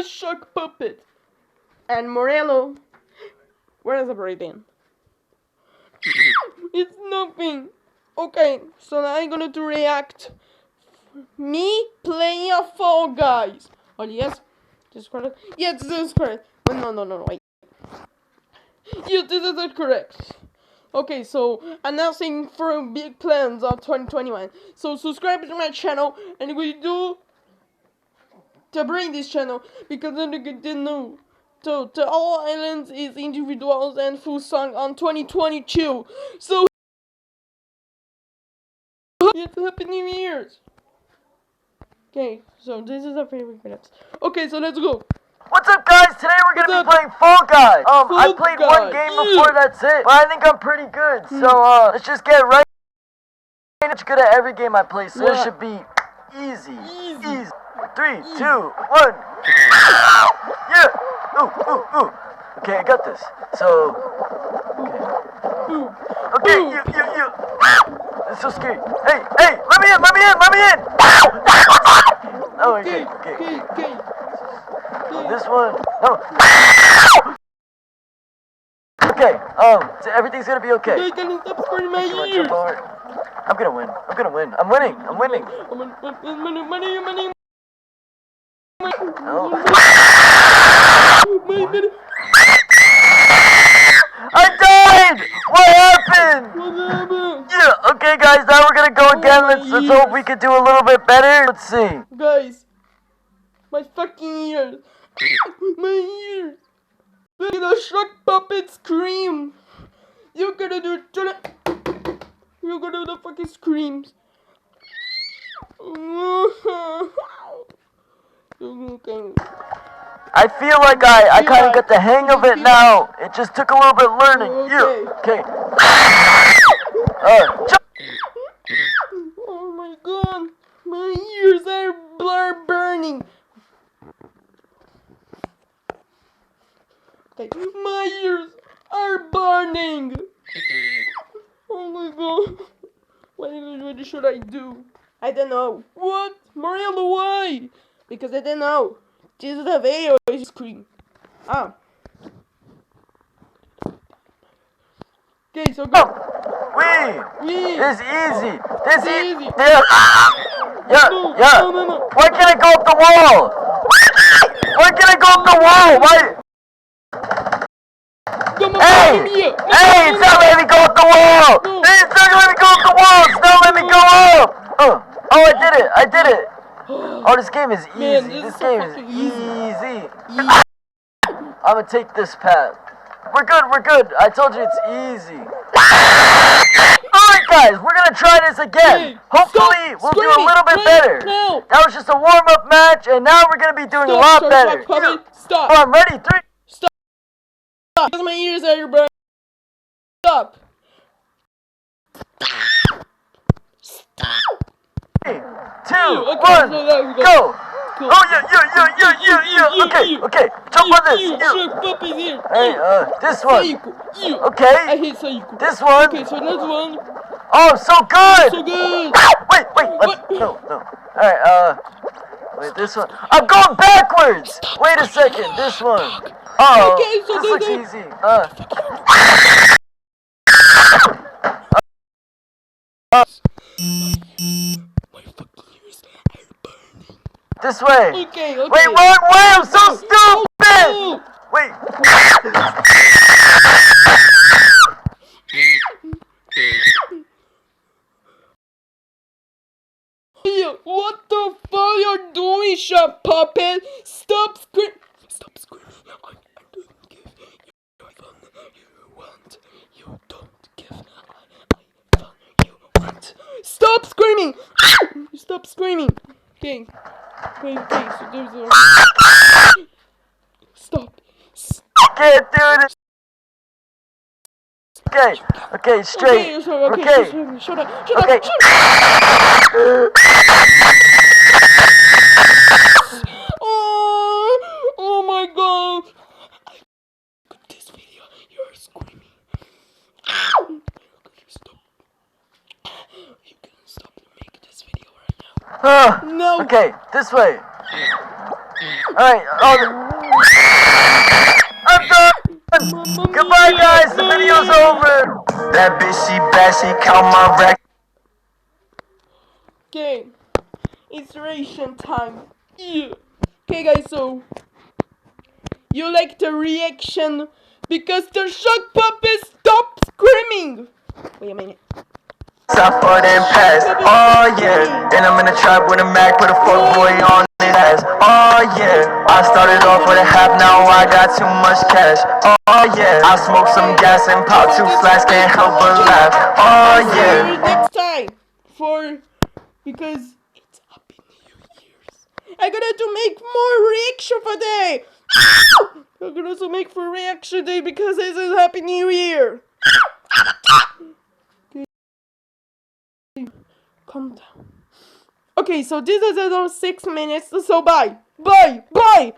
shock puppet. And Morello, where is everything? It's nothing. Okay, so now I'm gonna react. Me playing a Fall Guys. Oh yes, this is correct. Yes, this is correct. No, wait. Yes, this is correct. Okay, so announcing for big plans of 2021. So subscribe to my channel, and we do to bring this channel because then you get to know. So to all islands is individuals and full song on 2022. So it's Happy New Year's. Okay, so this is our favorite minutes. Okay, so let's go. What's up, guys? Today we're gonna be playing Fall Guys. I played one game before, that's it. But I think I'm pretty good. So let's just get right. I'm good at every game I play, so it should be easy. 3, 2, 1. Yeah. Ooh. Okay, I got this. So. Okay, you. It's so scary. Hey, let me in. Oh, okay. This one. No. Okay, so everything's gonna be okay. You're gonna stop squirting my ears. I'm gonna win. I'm winning. Money. No. I died! What happened? Yeah, okay guys, now we're gonna go again. Let's hope we can do a little bit better. Let's see. Guys, my fucking ears. My ears. Look at the shock puppet scream. You're gonna do the fucking screams. I feel like I kind of got the hang of it now. It just took a little bit learning. Okay. Oh my god, my ears are burning. Okay, my ears are burning. Oh my god, what should I do? I don't know. What? Morello, why? Because I don't know. This is a video screen. Okay, so go. This is easy. No. Why can't I go up the wall? Why? Hey, it's not letting me go up the wall. It's not letting me go up. Oh, I did it. Oh, this game is easy. This game is easy. I'm gonna take this path. We're good. I told you it's easy. Alright guys, we're gonna try this again. Hopefully we'll do a little bit better. That was just a warm-up match, and now we're gonna be doing a lot better. Stop. Oh, I'm ready. 3. Stop. Because my ears are your brain. Stop. 3, 2, 1, go. Cool. Oh yeah. Okay. Jump on this. Hey, this one. Okay. I hate Saiko. This one. Okay, so next one. Oh, so good. Wait. No. Alright, wait, this one. I'm going backwards. Wait a second. This one. Oh, okay, so this looks easy. My fucking ears are burning. This way. Okay. Wait, wrong way. I'm so stupid. Wait. What the fuck you're doing, shut puppet? Stop screaming. I don't give you fun you want. You don't give I fun you want. Stop screaming! Stop screaming! Okay, so there's a... Stop. Can't do this. Okay, straight. Okay. Shut up. Oh my god. This video, you're screaming. Stop. You can stop to make this video right now. No. Okay, this way. Alright, I'm done! Goodbye, guys! The video's over! That bitch, she bad, she count my racks. Okay, it's ration time. Yeah. Okay, guys, so you like the reaction because the shock puppet stopped screaming. Wait a minute. South for them pass. Oh yeah. And I'm in the trap with a Mac, put a fuck boy on his ass. Oh yeah. I started off with a half, now I got too much cash. Oh yeah. I smoke some gas and pop 2 flasks, can't help but laugh. Oh yeah. Next time because it's Happy New Year's. I'm gonna to make more reaction for day. I'm gonna to make for reaction day because this is Happy New Year. Calm down. Okay, so this is another 6 minutes. So bye. Bye. Bye.